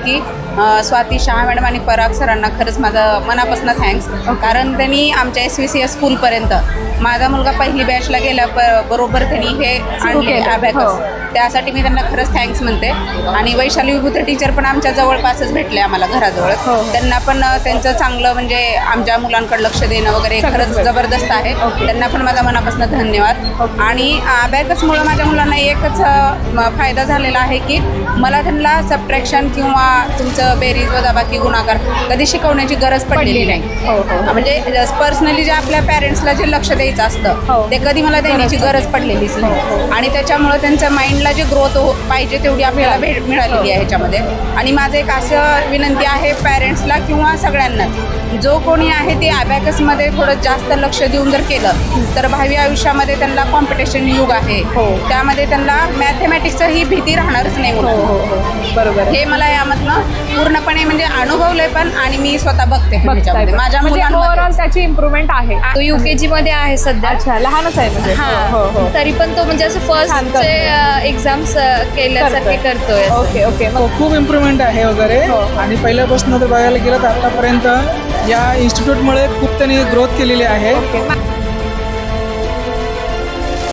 की स्वाती शहा मॅडम आणि पराग सरांना खरंच माझं मनापासून थँक्स, कारण त्यांनी आमच्या SVCS स्कूलपर्यंत माझा मुलगा पहिली बॅचला गेल्या बरोबर त्यांनी हे आणले अबॅकस, त्यासाठी मी त्यांना खरंच थँक्स म्हणते. आणि वैशाली विभूते टीचर पण आमच्या जवळपासच भेटले आम्हाला घराजवळ, त्यांना पण त्यांचं चांगलं म्हणजे आमच्या मुलांकडे लक्ष देणं वगैरे खरंच जबरदस्त आहे. त्यांना पण माझा मनापासून धन्यवाद. आणि अबॅकसमुळं माझ्या मुलांना एकच फायदा झालेला आहे की मला त्यांना सबट्रॅक्शन किंवा तुमचं बेरीज वजाबाकी गुणाकार कधी शिकवण्याची गरज पडलेली नाही. म्हणजे पर्सनली जे आपल्या पॅरेंट्सला जे लक्ष द्यायचं असतं ते कधी मला देण्याची गरज पडलेलीच नाही. आणि त्याच्यामुळं त्यांचं माइंडला जे ग्रोथ पाहिजे तेवढी आपल्याला मिळालेली आहे ह्याच्यामध्ये. आणि माझं एक असं विनंती आहे पॅरेंट्सला किंवा सगळ्यांनाच, जो कोणी आहे ते अबॅकसमध्ये थोडं जास्त लक्ष देऊन जर केलं तर भावी आयुष्यामध्ये त्यांना कॉम्पिटिशन युग आहे, त्यामध्ये त्यांना मॅथमॅटिक्सचं ही भीती राहणारच नाही. बरोबर, हे मला यामधनं पूर्णपणे म्हणजे अनुभवलंय पण, आणि मी स्वतः बघते माझ्या मुलांमध्ये त्याची इम्प्रूव्हमेंट आहे. तो UKG मध्ये आहे सध्या. अच्छा, लहानच आहे म्हणजे. तरी पण तो म्हणजे असं फर्स्ट एक्झाम्स केल्यासारखे करतोय. ओके ओके, खूप इम्प्रूव्हमेंट आहे वगैरे. आणि पहिल्यापासून जर बघायला गेलं तर आतापर्यंत या इन्स्टिट्यूटमुळे खूप त्यांनी ग्रोथ केलेली आहे.